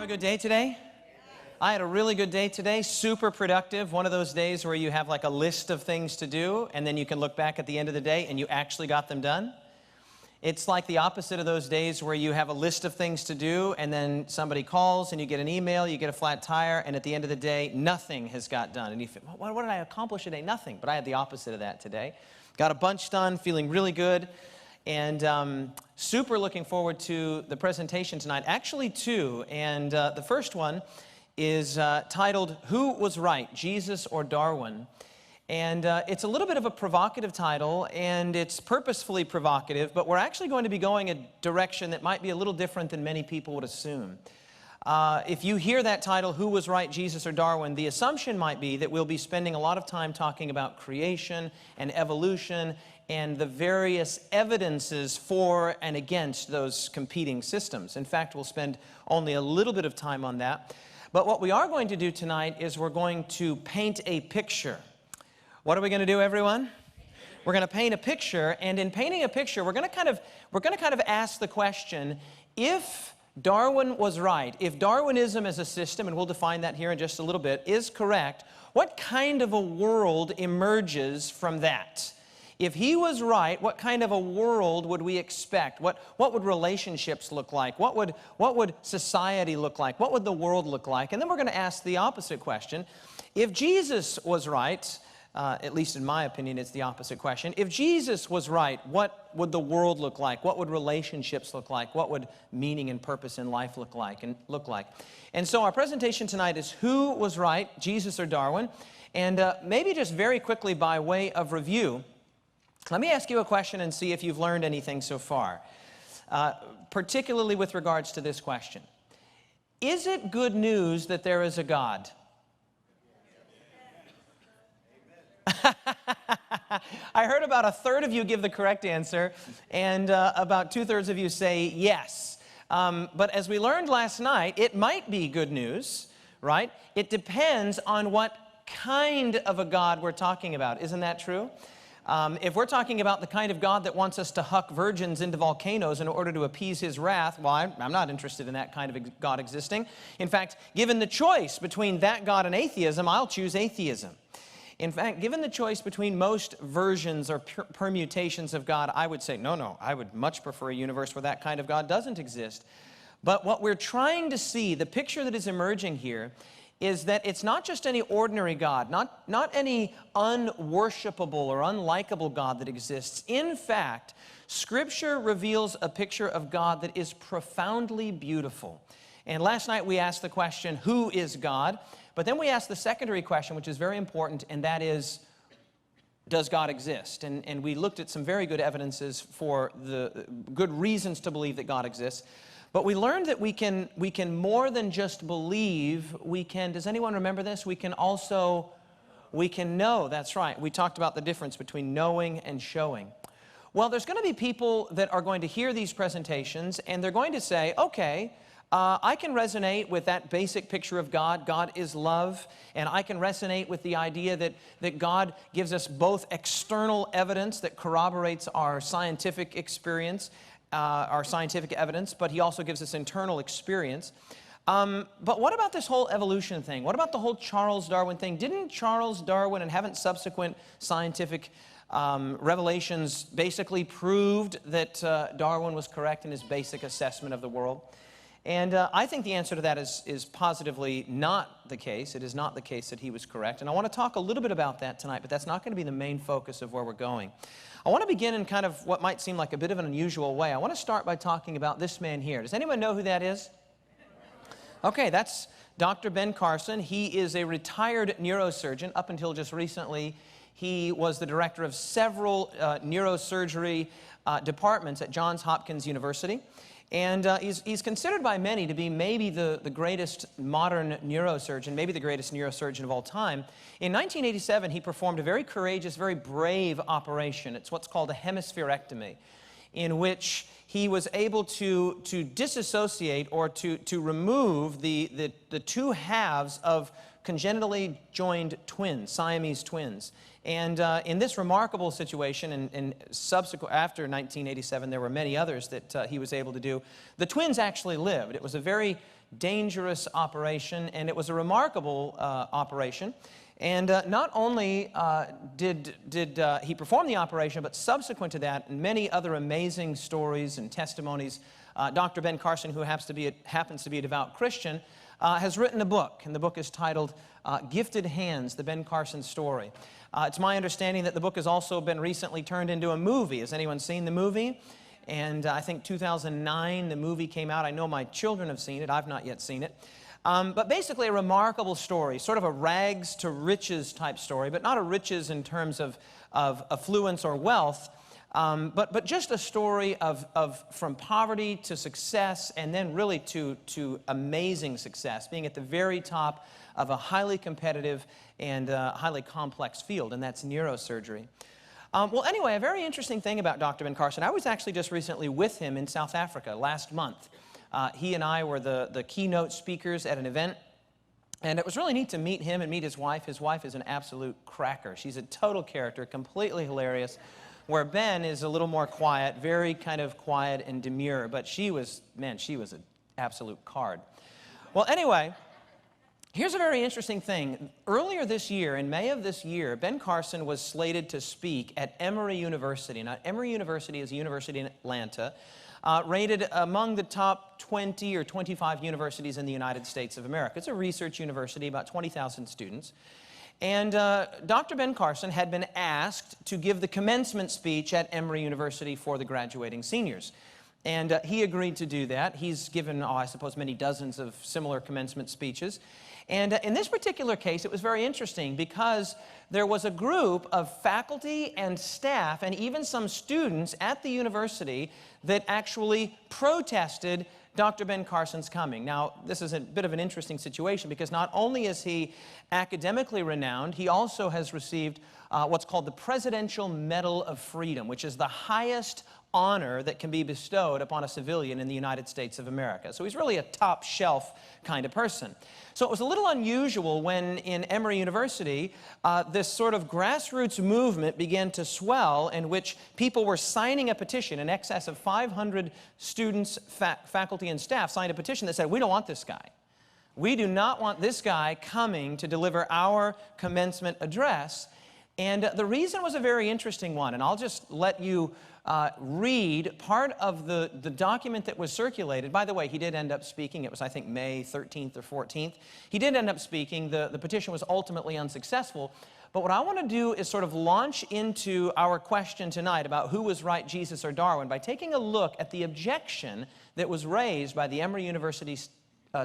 a good day today? I had a really good day today, super productive. One of those days where you have like a list of things to do and then you can look back at the end of the day and you actually got them done. It's like the opposite of those days where you have a list of things to do and then somebody calls and you get an email, you get a flat tire, and at the end of the day, nothing has got done. And you think, what did I accomplish today? Nothing. But I had the opposite of that today. Got a bunch done, feeling really good. And super looking forward to the presentation tonight. Actually, two. And the first one is titled, Who Was Right, Jesus or Darwin? And it's a little bit of a provocative title, and it's purposefully provocative, but we're actually going to be going a direction that might be a little different than many people would assume. If you hear that title, Who Was Right, Jesus or Darwin, the assumption might be that we'll be spending a lot of time talking about creation and evolution and the various evidences for and against those competing systems. In fact, we'll spend only a little bit of time on that. But what we are going to do tonight is we're going to paint a picture. What are we going to do, everyone? We're going to paint a picture, and in painting a picture, we're going to kind of ask the question, if Darwin was right, if Darwinism as a system, and we'll define that here in just a little bit, is correct, what kind of a world emerges from that? If he was right, what kind of a world would we expect? What would relationships look like? What would society look like? What would the world look like? And then we're going to ask the opposite question. If Jesus was right, at least in my opinion, it's the opposite question. If Jesus was right, what would the world look like? What would relationships look like? What would meaning and purpose in life look like? And so our presentation tonight is Who Was Right, Jesus or Darwin? And maybe just very quickly by way of review, let me ask you a question and see if you've learned anything so far, particularly with regards to this question. Is it good news that there is a God? I heard about a third of you give the correct answer, and about two-thirds of you say yes. But as we learned last night, it might be good news, right? It depends on what kind of a God we're talking about. Isn't that true? If we're talking about the kind of God that wants us to huck virgins into volcanoes in order to appease his wrath, well, I'm not interested in that kind of God existing. In fact, given the choice between that God and atheism, I'll choose atheism. In fact, given the choice between most versions or permutations of God, I would say, no, I would much prefer a universe where that kind of God doesn't exist. But what we're trying to see, the picture that is emerging here, is that it's not just any ordinary God, not any unworshipable or unlikable God that exists. In fact, Scripture reveals a picture of God that is profoundly beautiful. And last night we asked the question, who is God? But then we asked the secondary question, which is very important, and that is, does God exist? And we looked at some very good evidences for the good reasons to believe that God exists. But we learned that we can more than just believe, does anyone remember this? We can know, that's right. We talked about the difference between knowing and showing. Well, there's going to be people that are going to hear these presentations, and they're going to say, okay, I can resonate with that basic picture of God. God is love. And I can resonate with the idea that God gives us both external evidence that corroborates our scientific experience, our scientific evidence, but he also gives us internal experience. But what about this whole evolution thing? What about the whole Charles Darwin thing? Didn't Charles Darwin and haven't subsequent scientific revelations basically proved that Darwin was correct in his basic assessment of the world? And I think the answer to that is positively not the case. It is not the case that he was correct. And I want to talk a little bit about that tonight, but that's not going to be the main focus of where we're going. I want to begin in kind of what might seem like a bit of an unusual way. I want to start by talking about this man here. Does anyone know who that is? Okay, that's Dr. Ben Carson. He is a retired neurosurgeon. Up until just recently, he was the director of several neurosurgery departments at Johns Hopkins University. And he's considered by many to be maybe the greatest modern neurosurgeon, maybe the greatest neurosurgeon of all time. In 1987, he performed a very courageous, very brave operation. It's what's called a hemispherectomy, in which he was able to disassociate or to remove the two halves of congenitally joined twins, Siamese twins. And in this remarkable situation, and subsequent after 1987, there were many others that he was able to do. The twins actually lived. It was a very dangerous operation, and it was a remarkable operation. And not only did he perform the operation, but subsequent to that, many other amazing stories and testimonies. Dr. Ben Carson, who happens to be a devout Christian, has written a book, and the book is titled Gifted Hands, the Ben Carson Story. It's my understanding that the book has also been recently turned into a movie. Has anyone seen the movie? And I think 2009 the movie came out. I know my children have seen it. I've not yet seen it. But basically a remarkable story, sort of a rags to riches type story, but not a riches in terms of affluence or wealth, but just a story of from poverty to success, and then really to amazing success, being at the very top of a highly competitive and highly complex field, and that's neurosurgery. Well, anyway, a very interesting thing about Dr. Ben Carson, I was actually just recently with him in South Africa last month. He and I were the keynote speakers at an event, and it was really neat to meet him and meet his wife. His wife is an absolute cracker. She's a total character, completely hilarious, where Ben is a little more quiet, very kind of quiet and demure, but she was an absolute card. Well, anyway, here's a very interesting thing. Earlier this year, in May of this year, Ben Carson was slated to speak at Emory University. Now, Emory University is a university in Atlanta, rated among the top 20 or 25 universities in the United States of America. It's a research university, about 20,000 students. And Dr. Ben Carson had been asked to give the commencement speech at Emory University for the graduating seniors. And he agreed to do that. He's given, I suppose, many dozens of similar commencement speeches. And in this particular case, it was very interesting because there was a group of faculty and staff and even some students at the university that actually protested Dr. Ben Carson's coming. Now, this is a bit of an interesting situation because not only is he academically renowned, he also has received what's called the Presidential Medal of Freedom, which is the highest honor that can be bestowed upon a civilian in the United States of America. So he's really a top shelf kind of person. So it was a little unusual when in Emory University, this sort of grassroots movement began to swell in which people were signing a petition. In excess of 500 students, faculty, and staff signed a petition that said, we don't want this guy. We do not want this guy coming to deliver our commencement address. And the reason was a very interesting one, and I'll just let you read part of the document that was circulated. By the way, he did end up speaking. It was, I think, May 13th or 14th. He did end up speaking. The petition was ultimately unsuccessful. But what I want to do is sort of launch into our question tonight about who was right, Jesus or Darwin, by taking a look at the objection that was raised by the Emory University,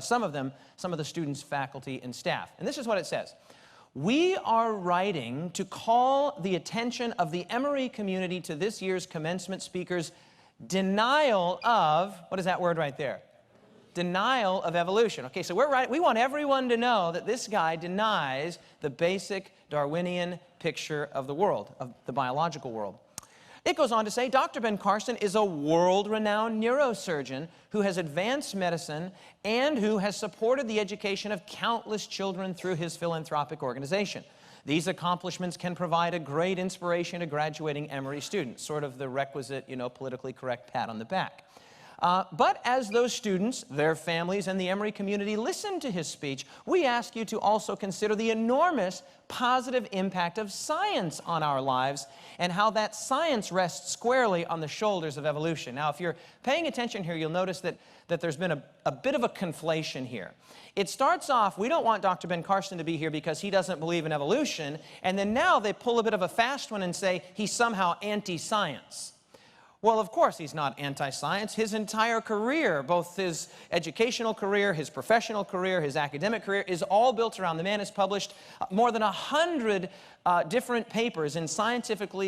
some of the students, faculty, and staff. And this is what it says. We are writing to call the attention of the Emory community to this year's commencement speaker's denial of, what is that word right there? Denial of evolution. Okay, so we want everyone to know that this guy denies the basic Darwinian picture of the world, of the biological world. It goes on to say, Dr. Ben Carson is a world-renowned neurosurgeon who has advanced medicine and who has supported the education of countless children through his philanthropic organization. These accomplishments can provide a great inspiration to graduating Emory students, sort of the requisite, politically correct pat on the back. But as those students, their families, and the Emory community listen to his speech, we ask you to also consider the enormous positive impact of science on our lives and how that science rests squarely on the shoulders of evolution. Now, if you're paying attention here, you'll notice that there's been a bit of a conflation here. It starts off, we don't want Dr. Ben Carson to be here because he doesn't believe in evolution, and then now they pull a bit of a fast one and say he's somehow anti-science. Well, of course he's not anti-science. His entire career, both his educational career, his professional career, his academic career, is all built around. The man has published more than 100 different papers in scientific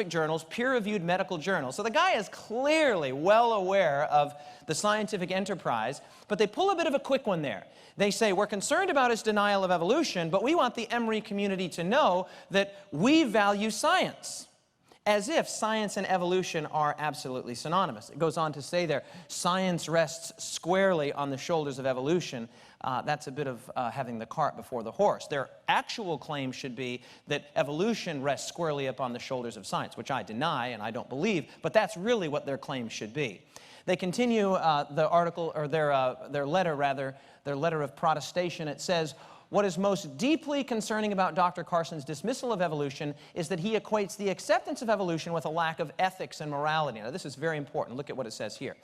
journals, peer-reviewed medical journals. So the guy is clearly well aware of the scientific enterprise, but they pull a bit of a quick one there. They say, we're concerned about his denial of evolution, but we want the Emory community to know that we value science. As if science and evolution are absolutely synonymous. It goes on to say there, science rests squarely on the shoulders of evolution. That's a bit of having the cart before the horse. Their actual claim should be that evolution rests squarely upon the shoulders of science, which I deny and I don't believe, but that's really what their claim should be. They continue the article, or their letter rather, their letter of protestation. It says, what is most deeply concerning about Dr. Carson's dismissal of evolution is that he equates the acceptance of evolution with a lack of ethics and morality. Now, this is very important. Look at what it says here.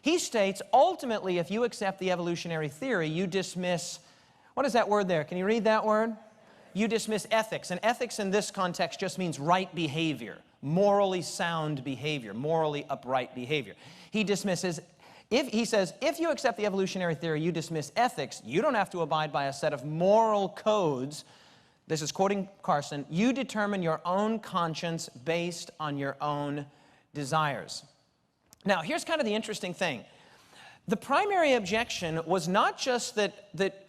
He states, ultimately, if you accept the evolutionary theory, you dismiss, what is that word there? Can you read that word? You dismiss ethics. And ethics in this context just means right behavior, morally sound behavior, morally upright behavior. He dismisses, he says, if you accept the evolutionary theory, you dismiss ethics. You don't have to abide by a set of moral codes. This is quoting Carson. You determine your own conscience based on your own desires. Now, here's kind of the interesting thing. The primary objection was not just that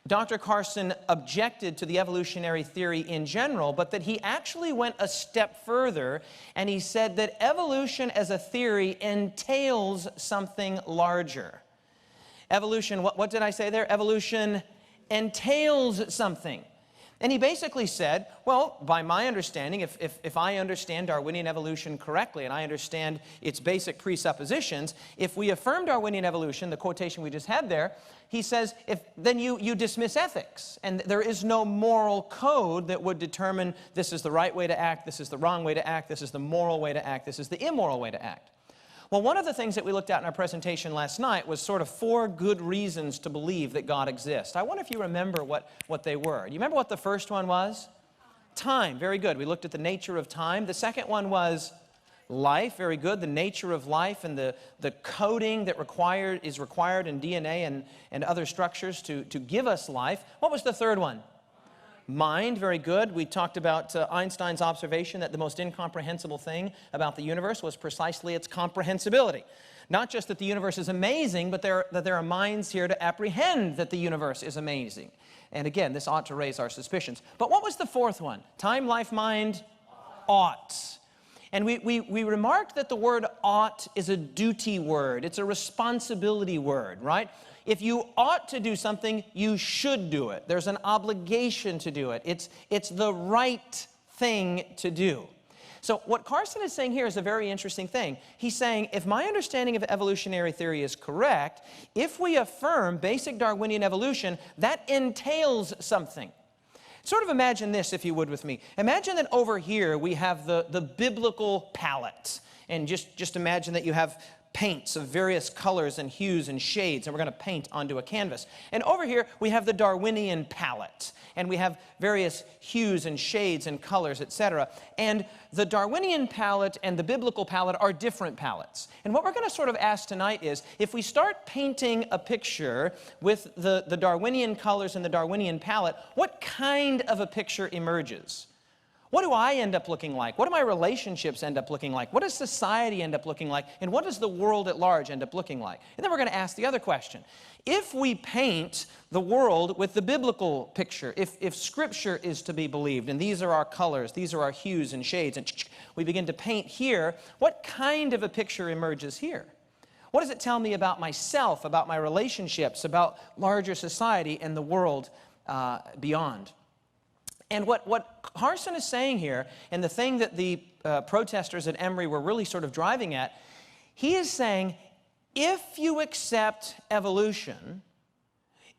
Dr. Carson objected to the evolutionary theory in general, but that he actually went a step further, and he said that evolution as a theory entails something larger. Evolution, what did I say there? Evolution entails something. And he basically said, well, by my understanding, if I understand Darwinian evolution correctly and I understand its basic presuppositions, if we affirm Darwinian evolution, the quotation we just had there, he says, then you dismiss ethics. And there is no moral code that would determine this is the right way to act, this is the wrong way to act, this is the moral way to act, this is the immoral way to act. Well, one of the things that we looked at in our presentation last night was sort of 4 good reasons to believe that God exists. I wonder if you remember what they were. Do you remember what the first one was? Time. Very good. We looked at the nature of time. The second one was life. Very good. The nature of life and the coding that is required in DNA and other structures to give us life. What was the third one? Mind, very good. We talked about Einstein's observation that the most incomprehensible thing about the universe was precisely its comprehensibility. Not just that the universe is amazing, but that there are minds here to apprehend that the universe is amazing. And again, this ought to raise our suspicions. But what was the fourth one? Time, life, mind, ought. And we remarked that the word ought is a duty word. It's a responsibility word, right? If you ought to do something, you should do it. There's an obligation to do it. It's the right thing to do. So what Carson is saying here is a very interesting thing. He's saying, if my understanding of evolutionary theory is correct, if we affirm basic Darwinian evolution, that entails something. Sort of imagine this, if you would, with me. Imagine that over here we have the biblical palette. And just imagine that you have paints of various colors and hues and shades, and we're going to paint onto a canvas. And over here, we have the Darwinian palette, and we have various hues and shades and colors, etc. And the Darwinian palette and the biblical palette are different palettes. And what we're going to sort of ask tonight is, if we start painting a picture with the Darwinian colors and the Darwinian palette, what kind of a picture emerges? What do I end up looking like? What do my relationships end up looking like? What does society end up looking like? And what does the world at large end up looking like? And then we're going to ask the other question. If we paint the world with the biblical picture, if Scripture is to be believed, and these are our colors, these are our hues and shades, and we begin to paint here, what kind of a picture emerges here? What does it tell me about myself, about my relationships, about larger society and the world beyond? And what Carson is saying here, and the thing that the protesters at Emory were really sort of driving at, he is saying, if you accept evolution,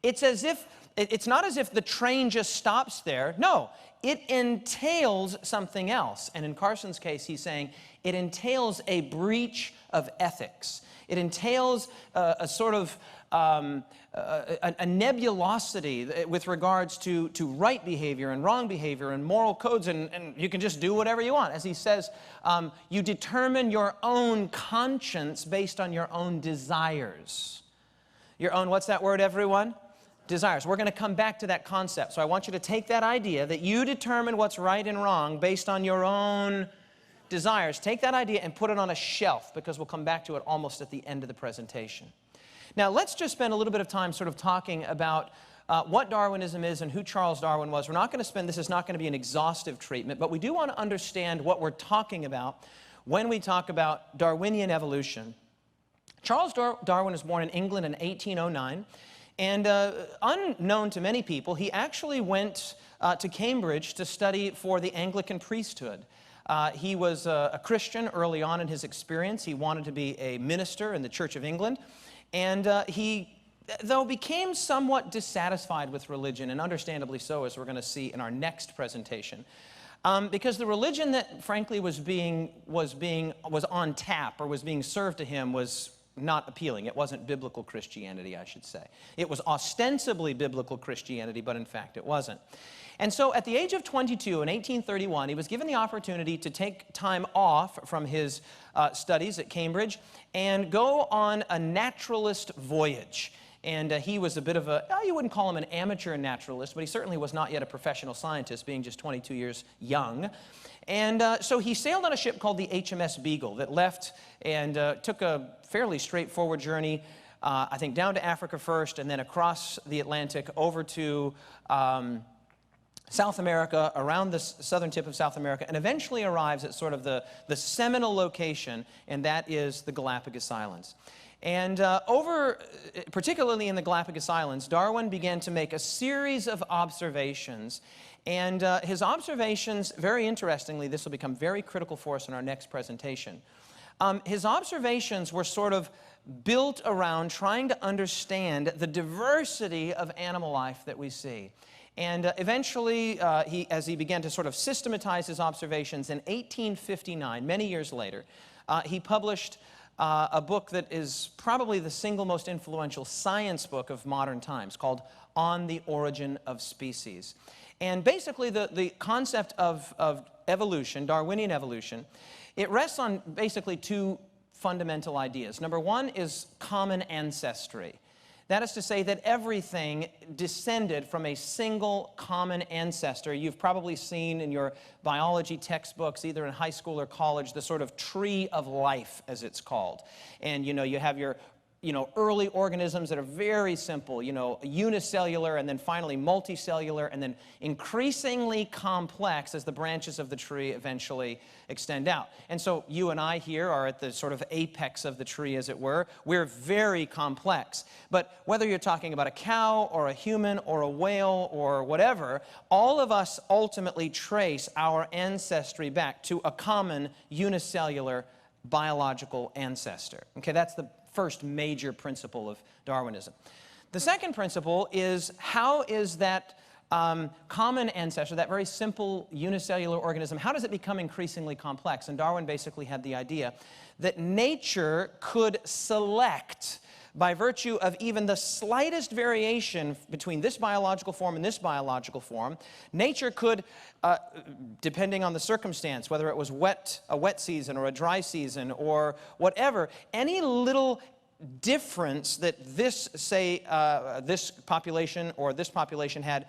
it's not as if the train just stops there. No, it entails something else. And in Carson's case, he's saying it entails a breach of ethics. It entails a sort of a nebulosity with regards to right behavior and wrong behavior and moral codes, and you can just do whatever you want. As he says, you determine your own conscience based on your own desires. Your own, what's that word, everyone? Desires. We're going to come back to that concept. So I want you to take that idea that you determine what's right and wrong based on your own desires. Take that idea and put it on a shelf, because we'll come back to it almost at the end of the presentation. Now, let's just spend a little bit of time sort of talking about what Darwinism is and who Charles Darwin was. We're not going to spend, this is not going to be an exhaustive treatment, but we do want to understand what we're talking about when we talk about Darwinian evolution. Charles Darwin was born in England in 1809, and unknown to many people, he actually went to Cambridge to study for the Anglican priesthood. He was a Christian early on in his experience. He wanted to be a minister in the Church of England. And he, though, became somewhat dissatisfied with religion, and understandably so, as we're going to see in our next presentation. Because the religion that, frankly, was on tap or was being served to him was not appealing. It wasn't biblical Christianity, I should say. It was ostensibly biblical Christianity, but in fact it wasn't. And so at the age of 22 in 1831, he was given the opportunity to take time off from his studies at Cambridge and go on a naturalist voyage. And he was a bit of a, you wouldn't call him an amateur naturalist, but he certainly was not yet a professional scientist, being just 22 years young. And so he sailed on a ship called the HMS Beagle that left and took a fairly straightforward journey, I think down to Africa first, and then across the Atlantic over to South America, around the southern tip of South America, and eventually arrives at sort of the seminal location, and that is the Galapagos Islands. And particularly in the Galapagos Islands, Darwin began to make a series of observations. And his observations, very interestingly, this will become very critical for us in our next presentation. His observations were sort of built around trying to understand the diversity of animal life that we see. And eventually, as he began to sort of systematize his observations in 1859, many years later, he published a book that is probably the single most influential science book of modern times, called On the Origin of Species. And basically, the concept of evolution, Darwinian evolution, it rests on basically two fundamental ideas. Number one is common ancestry. That is to say that everything descended from a single common ancestor. You've probably seen in your biology textbooks, either in high school or college, the sort of tree of life, as it's called. And, you have your early organisms that are very simple, unicellular, and then finally multicellular, and then increasingly complex as the branches of the tree eventually extend out. And so you and I here are at the sort of apex of the tree, as it were. We're very complex. But whether you're talking about a cow or a human or a whale or whatever, all of us ultimately trace our ancestry back to a common unicellular biological ancestor. Okay, that's the first major principle of Darwinism. The second principle is, how is that common ancestor, that very simple unicellular organism, how does it become increasingly complex? And Darwin basically had the idea that nature could select, by virtue of even the slightest variation between this biological form and this biological form, nature could, depending on the circumstance, whether it was a wet season or a dry season or whatever, any little difference that this population or this population had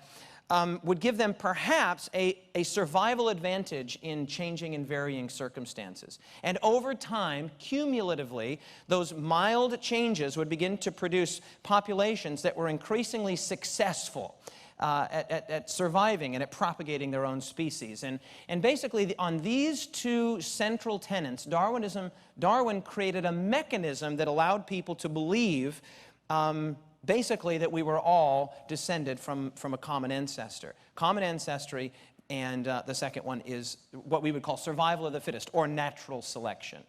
would give them perhaps a survival advantage in changing and varying circumstances. And over time, cumulatively, those mild changes would begin to produce populations that were increasingly successful at surviving and at propagating their own species. And basically, on these two central tenets, Darwin created a mechanism that allowed people to believe basically that we were all descended from a common ancestor. Common ancestry, and the second one is what we would call survival of the fittest, or natural selection.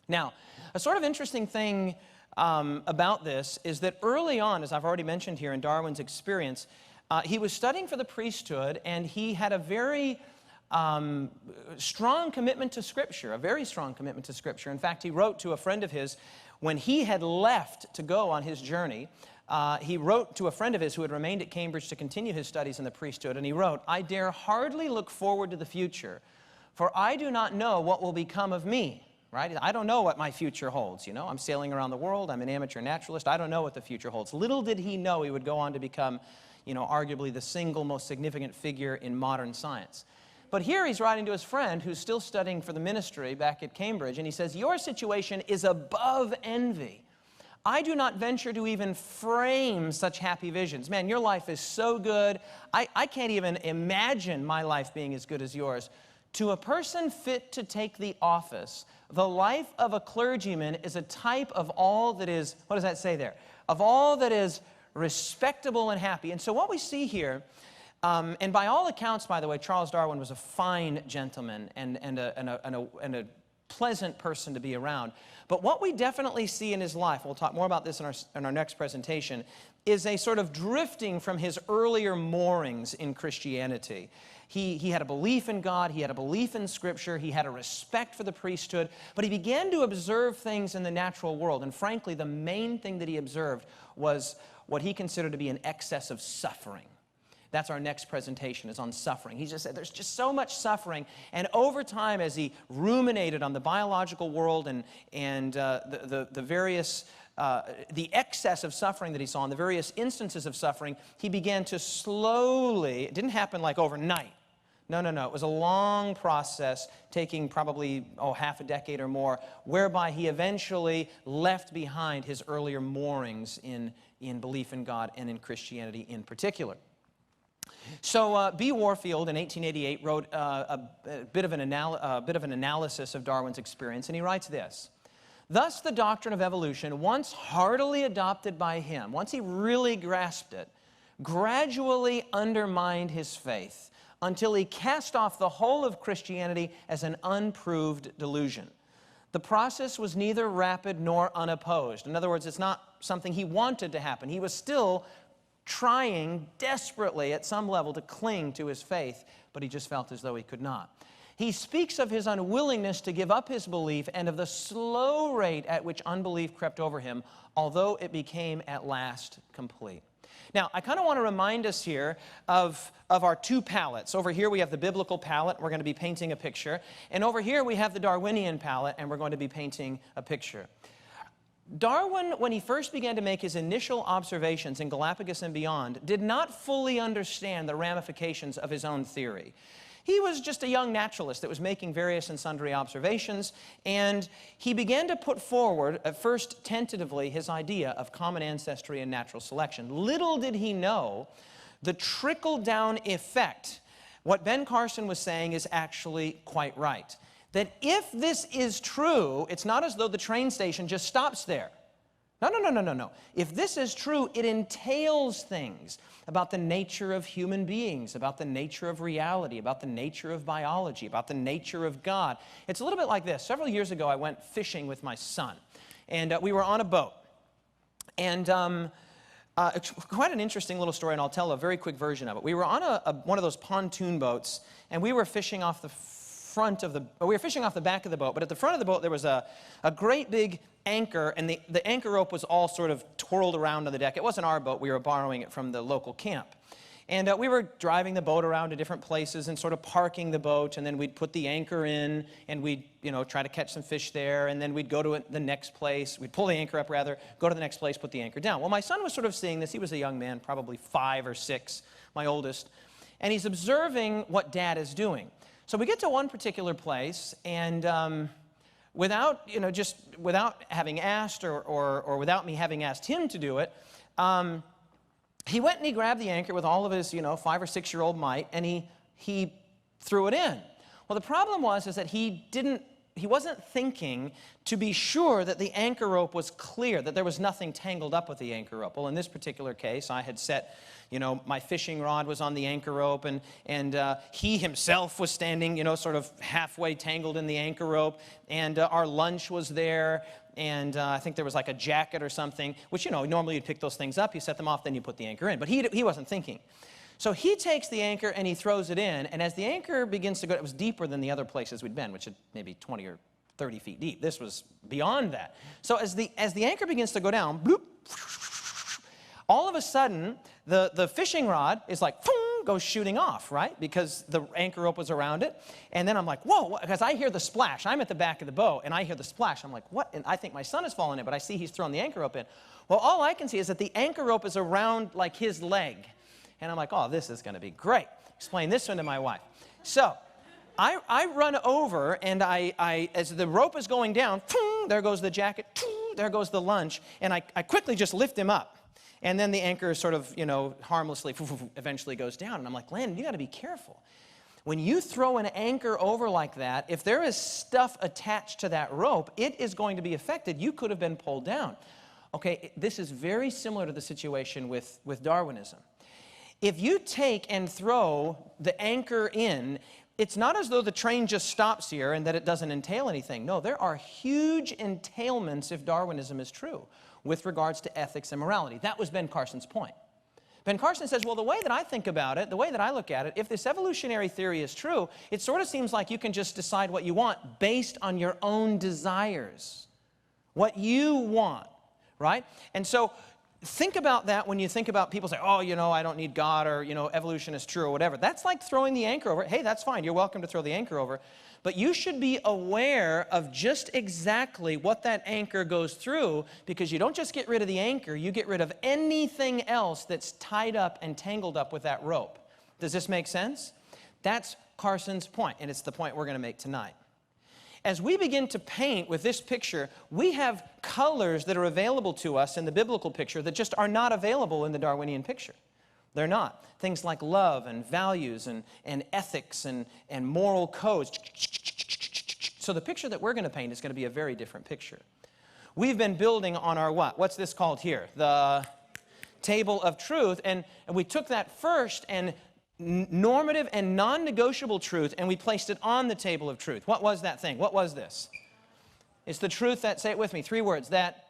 Now, a sort of interesting thing about this is that early on, as I've already mentioned here in Darwin's experience, he was studying for the priesthood, and he had a very strong commitment to Scripture, a very strong commitment to Scripture. In fact, he wrote to a friend of his, when he had left to go on his journey, he wrote to a friend of his who had remained at Cambridge to continue his studies in the priesthood, and he wrote, "I dare hardly look forward to the future, for I do not know what will become of me." Right? I don't know what my future holds, I'm sailing around the world, I'm an amateur naturalist, I don't know what the future holds. Little did he know he would go on to become, arguably the single most significant figure in modern science. But here he's writing to his friend who's still studying for the ministry back at Cambridge, and he says, "Your situation is above envy. I do not venture to even frame such happy visions." Man, your life is so good. I can't even imagine my life being as good as yours. "To a person fit to take the office, the life of a clergyman is a type of all that is," what does that say there? "Of all that is respectable and happy." And so what we see here And by all accounts, by the way, Charles Darwin was a fine gentleman and a pleasant person to be around. But what we definitely see in his life, we'll talk more about this in our next presentation, is a sort of drifting from his earlier moorings in Christianity. He had a belief in God, he had a belief in Scripture, he had a respect for the priesthood, but he began to observe things in the natural world. And frankly, the main thing that he observed was what he considered to be an excess of suffering. That's our next presentation, is on suffering. He just said there's just so much suffering. And over time, as he ruminated on the biological world and the various, the excess of suffering that he saw and the various instances of suffering, he began to slowly, it didn't happen like overnight. No. It was a long process, taking probably, half a decade or more, whereby he eventually left behind his earlier moorings in belief in God and in Christianity in particular. So B. Warfield in 1888 wrote a bit of an analysis of Darwin's experience, and he writes this: "Thus the doctrine of evolution, once heartily adopted by him, once he really grasped it, gradually undermined his faith until he cast off the whole of Christianity as an unproved delusion. The process was neither rapid nor unopposed." In other words, it's not something he wanted to happen. He was still trying desperately at some level to cling to his faith, but he just felt as though he could not. He speaks of his unwillingness to give up his belief and of the slow rate at which unbelief crept over him, although it became at last complete. Now, I kind of want to remind us here of our two palettes. Over here we have the biblical palette, we're going to be painting a picture, and over here we have the Darwinian palette, and we're going to be painting a picture. Darwin, when he first began to make his initial observations in Galapagos and beyond, did not fully understand the ramifications of his own theory. He was just a young naturalist that was making various and sundry observations, and he began to put forward, at first tentatively, his idea of common ancestry and natural selection. Little did he know the trickle-down effect. What Ben Carson was saying is actually quite right. That if this is true, it's not as though the train station just stops there. No. If this is true, it entails things about the nature of human beings, about the nature of reality, about the nature of biology, about the nature of God. It's a little bit like this. Several years ago, I went fishing with my son, and we were on a boat. And it's quite an interesting little story, and I'll tell a very quick version of it. We were on one of those pontoon boats, and we were fishing off the back of the boat, but at the front of the boat there was a great big anchor, and the anchor rope was all sort of twirled around on the deck. It wasn't our boat, we were borrowing it from the local camp. And we were driving the boat around to different places and sort of parking the boat, and then we'd put the anchor in, and we'd try to catch some fish there, and then we'd go to the next place. We'd pull the anchor up, rather, go to the next place, put the anchor down. Well, my son was sort of seeing this. He was a young man, probably 5 or 6, my oldest, and he's observing what Dad is doing. So we get to one particular place, and without having asked or without me having asked him to do it, he went and he grabbed the anchor with all of his 5 or 6-year-old might, and he threw it in. Well, the problem was that he wasn't thinking to be sure that the anchor rope was clear, that there was nothing tangled up with the anchor rope. Well, in this particular case, I had set, my fishing rod was on the anchor rope, and he himself was standing, sort of halfway tangled in the anchor rope, and our lunch was there, and I think there was like a jacket or something, which, normally you'd pick those things up, you set them off, then you put the anchor in, but he wasn't thinking. So he takes the anchor and he throws it in, and as the anchor begins to go, it was deeper than the other places we'd been, which had maybe 20 or 30 feet deep. This was beyond that. So as the anchor begins to go down, bloop, all of a sudden, the fishing rod is like, goes shooting off, right? Because the anchor rope was around it. And then I'm like, whoa, because I hear the splash. I'm at the back of the boat, and I hear the splash. I'm like, what? And I think my son has fallen in, but I see he's thrown the anchor rope in. Well, all I can see is that the anchor rope is around like his leg. And I'm like, oh, this is going to be great. Explain this one to my wife. So I run over, and I as the rope is going down, there goes the jacket, there goes the lunch, and I quickly just lift him up. And then the anchor sort of, harmlessly eventually goes down. And I'm like, Landon, you got to be careful. When you throw an anchor over like that, if there is stuff attached to that rope, it is going to be affected. You could have been pulled down. Okay, this is very similar to the situation with Darwinism. if you take and throw the anchor in, it's not as though the train just stops here and that it doesn't entail anything. No, there are huge entailments if Darwinism is true with regards to ethics and morality. That was Ben Carson's point. Ben Carson says, well, the way that I think about it, the way that I look at it, if this evolutionary theory is true, it sort of seems like you can just decide what you want based on your own desires. What you want, right? And so think about that when you think about people say, oh, you know, I don't need God, or, you know, evolution is true, or whatever. That's like throwing the anchor over. Hey, that's fine. You're welcome to throw the anchor over. But you should be aware of just exactly what that anchor goes through, because you don't just get rid of the anchor, you get rid of anything else that's tied up and tangled up with that rope. Does this make sense? That's Carson's point, and it's the point we're going to make tonight. As we begin to paint with this picture, we have colors that are available to us in the biblical picture that just are not available in the Darwinian picture. They're not. Things like love and values and ethics and moral codes. So the picture that we're going to paint is going to be a very different picture. We've been building on our what? What's this called here? The table of truth. And we took that first and normative and non-negotiable truth, and we placed it on the table of truth. What was that thing? What was this? It's the truth that, say it with me, 3 words, that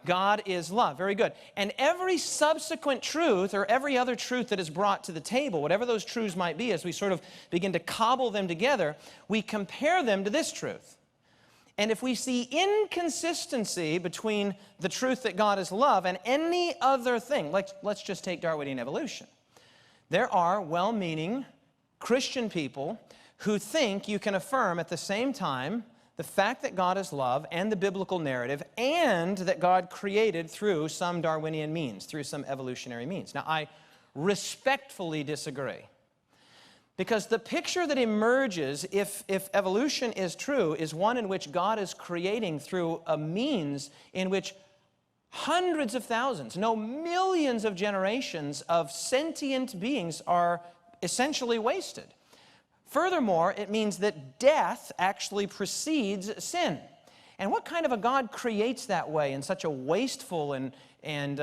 God is love. Very good. And every subsequent truth, or every other truth that is brought to the table, whatever those truths might be, as we sort of begin to cobble them together, we compare them to this truth. And if we see inconsistency between the truth that God is love and any other thing, let's just take Darwinian evolution. There are well-meaning Christian people who think you can affirm at the same time the fact that God is love and the biblical narrative, and that God created through some Darwinian means, through some evolutionary means. Now, I respectfully disagree, because the picture that emerges if evolution is true is one in which God is creating through a means in which hundreds of thousands, no, millions of generations of sentient beings are essentially wasted. Furthermore, it means that death actually precedes sin. And what kind of a God creates that way, in such a wasteful and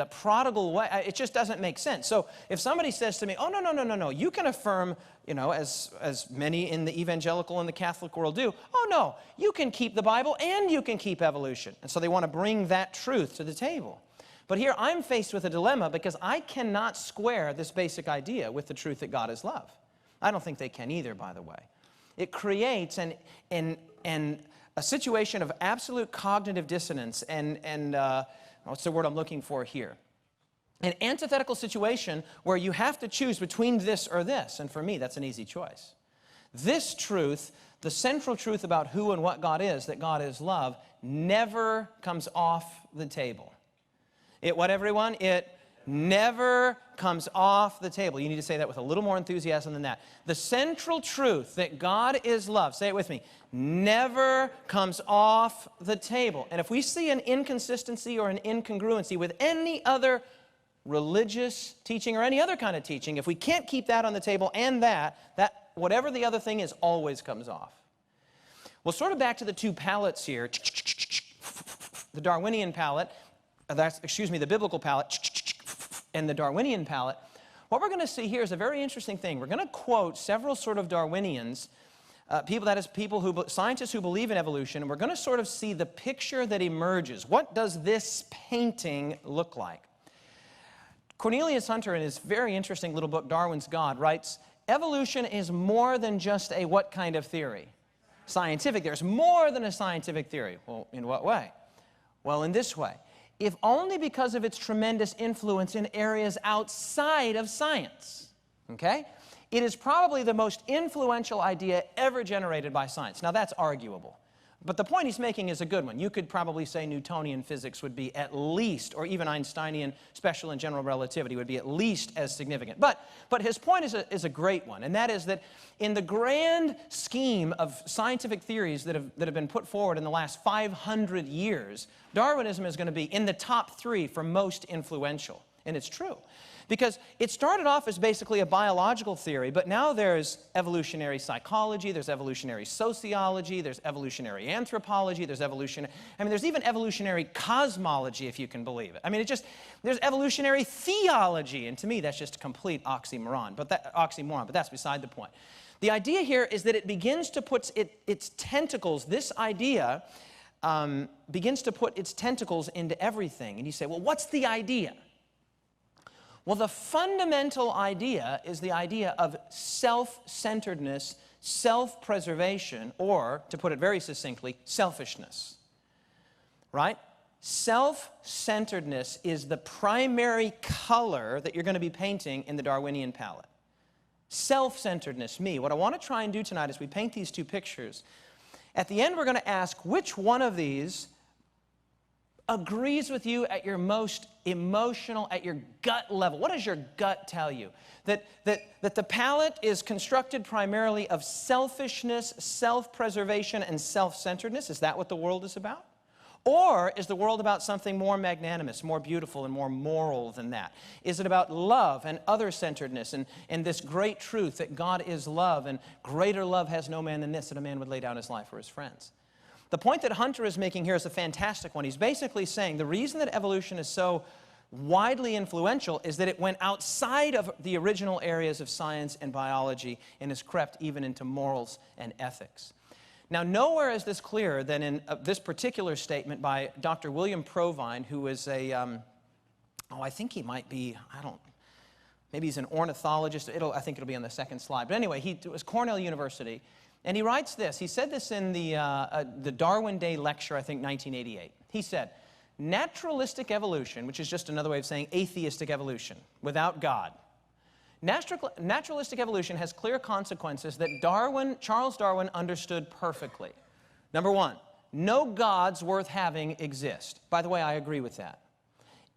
prodigal way? It just doesn't make sense. So if somebody says to me, oh, no, you can affirm, you know, as many in the evangelical and the Catholic world do, oh, no, you can keep the Bible and you can keep evolution. And so they want to bring that truth to the table. But here I'm faced with a dilemma, because I cannot square this basic idea with the truth that God is love. I don't think they can either, by the way. It creates a situation of absolute cognitive dissonance and what's the word I'm looking for here? An antithetical situation where you have to choose between this or this. And for me, that's an easy choice. This truth, the central truth about who and what God is, that God is love, never comes off the table. What, everyone? It never comes off the table. You need to say that with a little more enthusiasm than that. The central truth that God is love, say it with me, never comes off the table. And if we see an inconsistency or an incongruency with any other religious teaching or any other kind of teaching, if we can't keep that on the table and that whatever the other thing is always comes off. Well, sort of back to the 2 palettes here. The Darwinian palette, the biblical palette, and the Darwinian palette. What we're going to see here is a very interesting thing. We're going to quote several sort of Darwinians, scientists who believe in evolution, and we're going to sort of see the picture that emerges. What does this painting look like? Cornelius Hunter, in his very interesting little book, Darwin's God, writes, evolution is more than just a what kind of theory? Scientific. There's more than a scientific theory. Well, in what way? Well, in this way. If only because of its tremendous influence in areas outside of science, okay? It is probably the most influential idea ever generated by science. Now, that's arguable. But the point he's making is a good one. You could probably say Newtonian physics would be at least, or even Einsteinian special and general relativity would be at least as significant. But his point is a great one, and that is that in the grand scheme of scientific theories that have been put forward in the last 500 years, Darwinism is going to be in the top 3 for most influential. And it's true. Because it started off as basically a biological theory, but now there's evolutionary psychology, there's evolutionary sociology, there's evolutionary anthropology, there's even evolutionary cosmology, if you can believe it. I mean, there's evolutionary theology, and to me, that's just a complete oxymoron, but that's beside the point. The idea here is that it begins to put its tentacles, this idea begins to put its tentacles into everything. And you say, well, what's the idea? Well, the fundamental idea is the idea of self-centeredness, self-preservation, or, to put it very succinctly, selfishness. Right? Self-centeredness is the primary color that you're going to be painting in the Darwinian palette. Self-centeredness, me. What I want to try and do tonight is we paint these two pictures. At the end, we're going to ask which one of these agrees with you at your most emotional, at your gut level. What does your gut tell you? That the palette is constructed primarily of selfishness, self-preservation, and self-centeredness. Is that what the world is about? Or is the world about something more magnanimous, more beautiful, and more moral than that? Is it about love and other-centeredness and this great truth that God is love, and greater love has no man than this, that a man would lay down his life for his friends? The point that Hunter is making here is a fantastic one. He's basically saying the reason that evolution is so widely influential is that it went outside of the original areas of science and biology and has crept even into morals and ethics. Now, nowhere is this clearer than in this particular statement by Dr. William Provine, who is I think he might be, maybe he's an ornithologist. I think it'll be on the second slide. But anyway, it was Cornell University. And he writes this. He said this in the Darwin Day lecture, I think, 1988. He said, naturalistic evolution, which is just another way of saying atheistic evolution, without God. Naturalistic evolution has clear consequences that Charles Darwin understood perfectly. Number one, no gods worth having exist. By the way, I agree with that.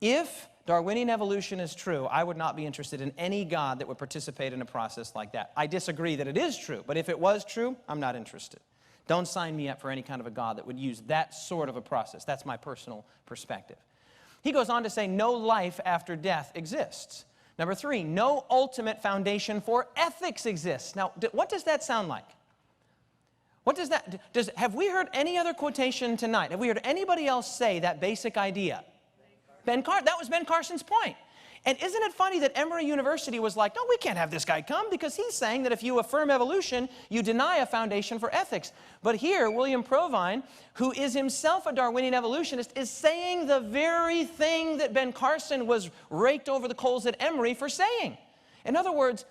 If Darwinian evolution is true, I would not be interested in any God that would participate in a process like that. I disagree that it is true, but if it was true, I'm not interested. Don't sign me up for any kind of a God that would use that sort of a process. That's my personal perspective. He goes on to say no life after death exists. Number three, no ultimate foundation for ethics exists. Now, what does that sound like? What does that, have we heard any other quotation tonight? Have we heard anybody else say that basic idea? That was Ben Carson's point. And isn't it funny that Emory University was like, no, we can't have this guy come because he's saying that if you affirm evolution, you deny a foundation for ethics. But here, William Provine, who is himself a Darwinian evolutionist, is saying the very thing that Ben Carson was raked over the coals at Emory for saying. In other words,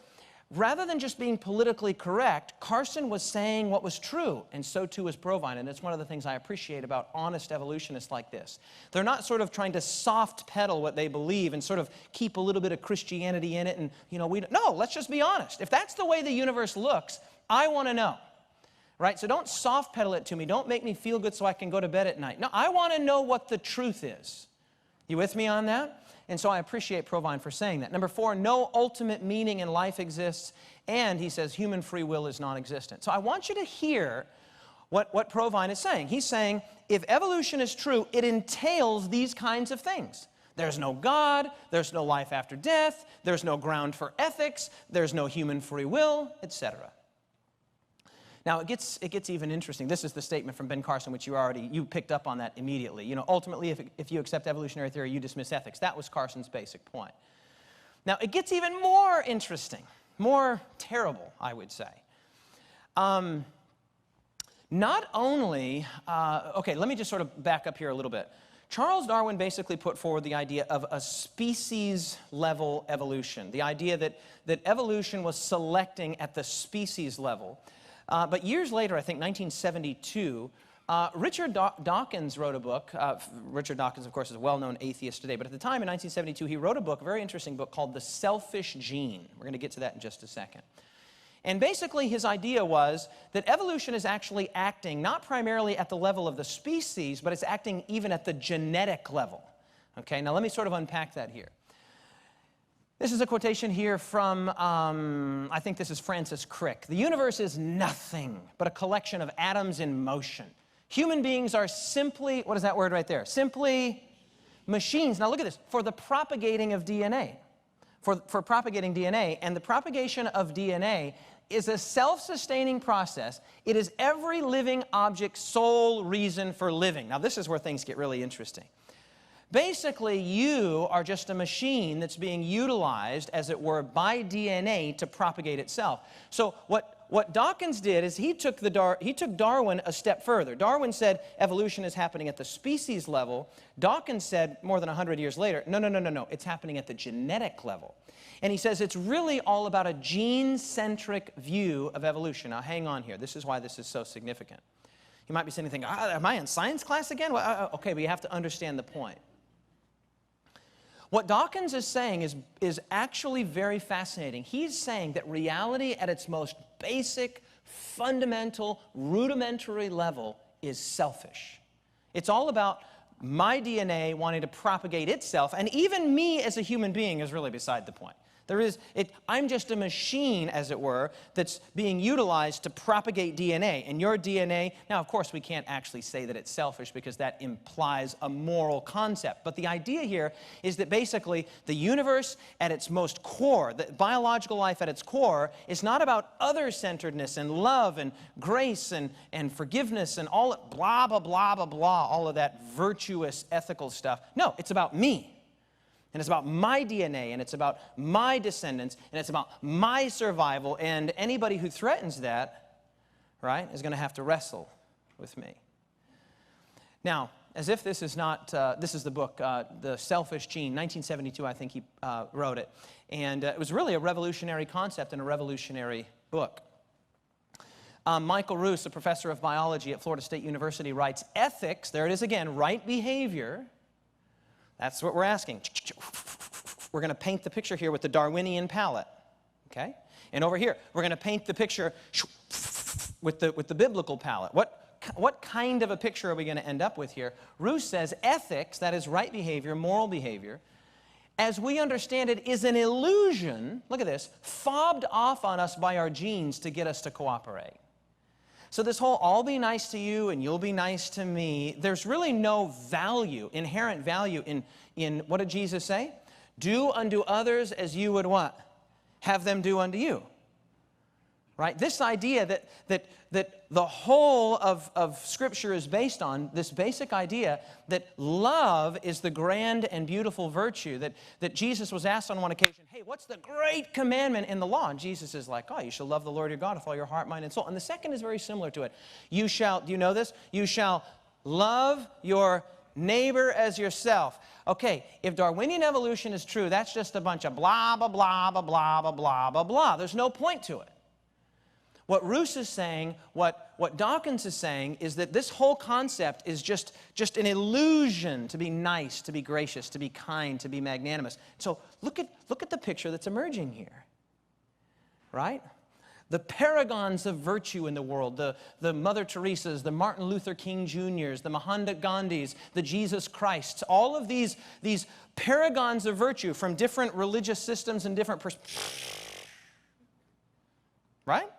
rather than just being politically correct, Carson was saying what was true, and so too was Provine. And it's one of the things I appreciate about honest evolutionists like this. They're not sort of trying to soft pedal what they believe and sort of keep a little bit of Christianity in it. And, no, let's just be honest. If that's the way the universe looks, I want to know. Right? So don't soft pedal it to me. Don't make me feel good so I can go to bed at night. No, I want to know what the truth is. You with me on that? And so I appreciate Provine for saying that. Number four, no ultimate meaning in life exists. And he says human free will is non-existent. So I want you to hear what Provine is saying. He's saying if evolution is true, it entails these kinds of things. There's no God, there's no life after death, there's no ground for ethics, there's no human free will, etc. Now, it gets even interesting. This is the statement from Ben Carson, which you picked up on that immediately. Ultimately, if you accept evolutionary theory, you dismiss ethics. That was Carson's basic point. Now, it gets even more interesting, more terrible, I would say. Not only, okay, let me just sort of back up here a little bit. Charles Darwin basically put forward the idea of a species-level evolution, the idea that evolution was selecting at the species level. But years later, I think 1972, Richard Dawkins wrote a book. Richard Dawkins, of course, is a well-known atheist today. But at the time, in 1972, he wrote a book, a very interesting book called The Selfish Gene. We're going to get to that in just a second. And basically, his idea was that evolution is actually acting not primarily at the level of the species, but it's acting even at the genetic level. Okay, now let me sort of unpack that here. This is a quotation here from, I think this is Francis Crick. The universe is nothing but a collection of atoms in motion. Human beings are simply, what is that word right there? Simply machines. Now look at this. For the propagating of DNA. for propagating DNA. And the propagation of DNA is a self-sustaining process. It is every living object's sole reason for living. Now, this is where things get really interesting. Basically, you are just a machine that's being utilized, as it were, by DNA to propagate itself. So what Dawkins did is he took Darwin a step further. Darwin said evolution is happening at the species level. Dawkins said more than 100 years later, no, it's happening at the genetic level. And he says it's really all about a gene-centric view of evolution. Now, hang on here. This is why this is so significant. You might be sitting thinking, am I in science class again? Well, okay, but you have to understand the point. What Dawkins is saying is actually very fascinating. He's saying that reality at its most basic, fundamental, rudimentary level is selfish. It's all about my DNA wanting to propagate itself, and even me as a human being is really beside the point. I'm just a machine, as it were, that's being utilized to propagate DNA. And your DNA, now of course we can't actually say that it's selfish because that implies a moral concept. But the idea here is that basically the universe at its most core, the biological life at its core, is not about other-centeredness and love and grace and forgiveness and all blah, blah, blah, blah, blah, all of that virtuous ethical stuff. No, it's about me. And it's about my DNA, and it's about my descendants, and it's about my survival, and anybody who threatens that, right, is going to have to wrestle with me. Now, as if this is not, this is the book, The Selfish Gene, 1972, I think he wrote it. And it was really a revolutionary concept and a revolutionary book. Michael Roos, a professor of biology at Florida State University, writes, ethics, there it is again, right behavior. That's what we're asking. We're going to paint the picture here with the Darwinian palette, okay? And over here, we're going to paint the picture with the biblical palette. What kind of a picture are we going to end up with here? Roos says ethics, that is right behavior, moral behavior, as we understand it, is an illusion, look at this, fobbed off on us by our genes to get us to cooperate. So this whole I'll be nice to you and you'll be nice to me, there's really no value, inherent value in what did Jesus say? Do unto others as you would what? Have them do unto you. Right? This idea that the whole of Scripture is based on, this basic idea that love is the grand and beautiful virtue, that Jesus was asked on one occasion, hey, what's the great commandment in the law? And Jesus is like, oh, you shall love the Lord your God with all your heart, mind, and soul. And the second is very similar to it. You shall, do you know this? You shall love your neighbor as yourself. Okay, if Darwinian evolution is true, that's just a bunch of blah, blah, blah, blah, blah, blah, blah, blah, blah. There's no point to it. What Roos is saying, what Dawkins is saying, is that this whole concept is just an illusion to be nice, to be gracious, to be kind, to be magnanimous. So look at the picture that's emerging here, right? The paragons of virtue in the world, the Mother Teresas, the Martin Luther King Jr.'s, the Mahatma Gandhis, the Jesus Christs, all of these paragons of virtue from different religious systems and different right?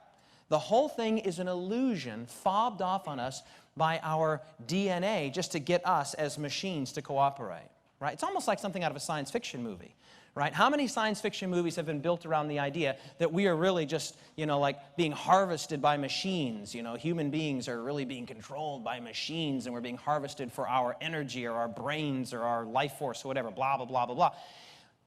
The whole thing is an illusion fobbed off on us by our DNA just to get us as machines to cooperate, right? It's almost like something out of a science fiction movie, right? How many science fiction movies have been built around the idea that we are really just, like being harvested by machines? Human beings are really being controlled by machines, and we're being harvested for our energy or our brains or our life force or whatever, blah, blah, blah, blah, blah.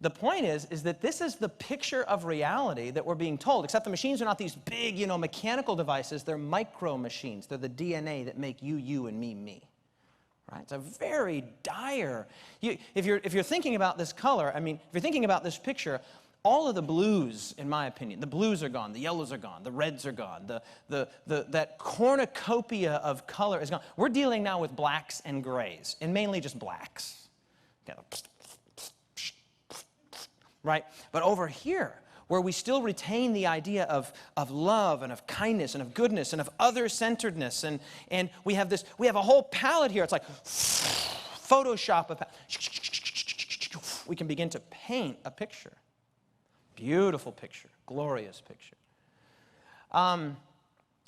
The point is that this is the picture of reality that we're being told, except the machines are not these big, mechanical devices. They're micro machines. They're the DNA that make you, and me. Right? It's a very dire. If you're thinking about this color, if you're thinking about this picture, all of the blues, in my opinion, the blues are gone, the yellows are gone, the reds are gone, that cornucopia of color is gone. We're dealing now with blacks and grays, and mainly just blacks. Right? But over here, where we still retain the idea of love and of kindness and of goodness and of other-centeredness, and we have a whole palette here. It's like Photoshop. We can begin to paint a picture. Beautiful picture. Glorious picture.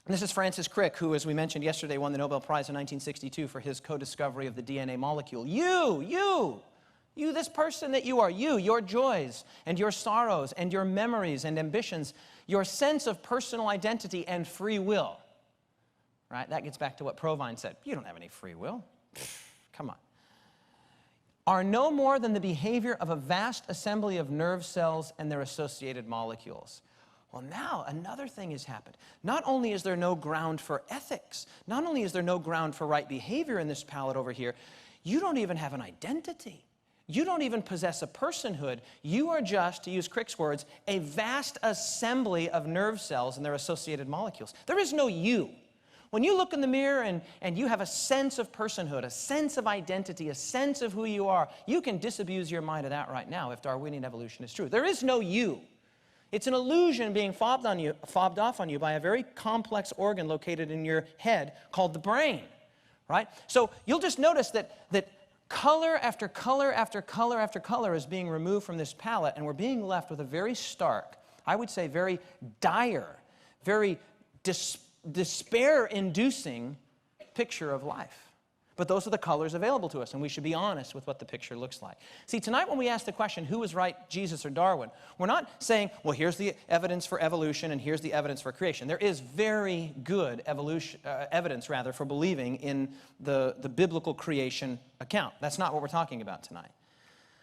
This is Francis Crick, who, as we mentioned yesterday, won the Nobel Prize in 1962 for his co-discovery of the DNA molecule. You, this person that you are, you, your joys and your sorrows and your memories and ambitions, your sense of personal identity and free will. Right? That gets back to what Provine said. You don't have any free will. Come on. Are no more than the behavior of a vast assembly of nerve cells and their associated molecules. Well, now another thing has happened. Not only is there no ground for ethics, not only is there no ground for right behavior in this palette over here, you don't even have an identity. You don't even possess a personhood. You are just, to use Crick's words, a vast assembly of nerve cells and their associated molecules. There is no you. When you look in the mirror and you have a sense of personhood, a sense of identity, a sense of who you are, you can disabuse your mind of that right now if Darwinian evolution is true. There is no you. It's an illusion being fobbed off on you by a very complex organ located in your head called the brain, right? So you'll just notice that color after color after color after color is being removed from this palette, and we're being left with a very stark, I would say very dire, very despair-inducing picture of life. But those are the colors available to us, and we should be honest with what the picture looks like. See, tonight when we ask the question, who was right, Jesus or Darwin, we're not saying, well, here's the evidence for evolution and here's the evidence for creation. There is very good evidence for believing in the biblical creation account. That's not what we're talking about tonight.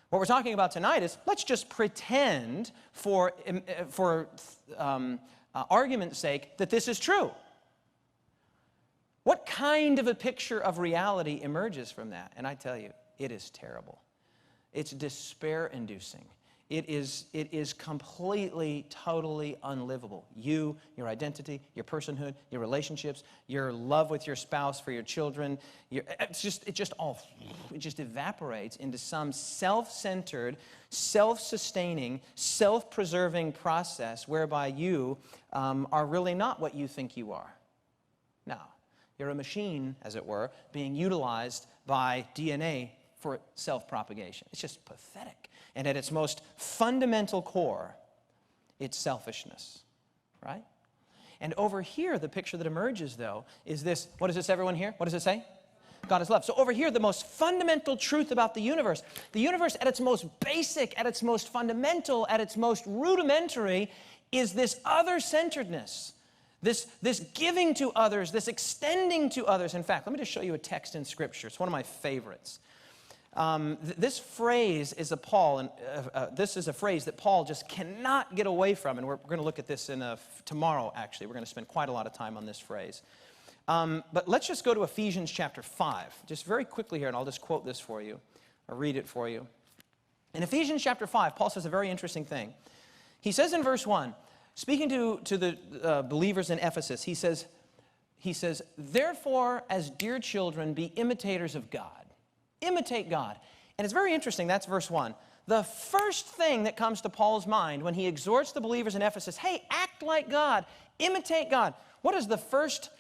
What we're talking about tonight is, let's just pretend for argument's sake that this is true. What kind of a picture of reality emerges from that? And I tell you, it is terrible. It's despair-inducing. It is completely, totally unlivable. You, your identity, your personhood, your relationships, your love with your spouse, for your children, it just evaporates into some self-centered, self-sustaining, self-preserving process whereby you are really not what you think you are. Now, you're a machine, as it were, being utilized by DNA for self-propagation. It's just pathetic. And at its most fundamental core, it's selfishness, right? And over here, the picture that emerges, though, is this. What is this, everyone here? What does it say? God is love. So over here, the most fundamental truth about the universe at its most basic, at its most fundamental, at its most rudimentary, is this other-centeredness. This giving to others, this extending to others. In fact, let me just show you a text in Scripture. It's one of my favorites. This phrase is this is a phrase that Paul just cannot get away from, and we're going to look at this tomorrow, actually. We're going to spend quite a lot of time on this phrase. But let's just go to Ephesians chapter 5, just very quickly here, and I'll just quote this for you, or read it for you. In Ephesians chapter 5, Paul says a very interesting thing. He says in verse 1, speaking to the believers in Ephesus, he says, therefore, as dear children, be imitators of God. Imitate God. And it's very interesting, that's verse 1. The first thing that comes to Paul's mind when he exhorts the believers in Ephesus, hey, act like God, imitate God. What is the first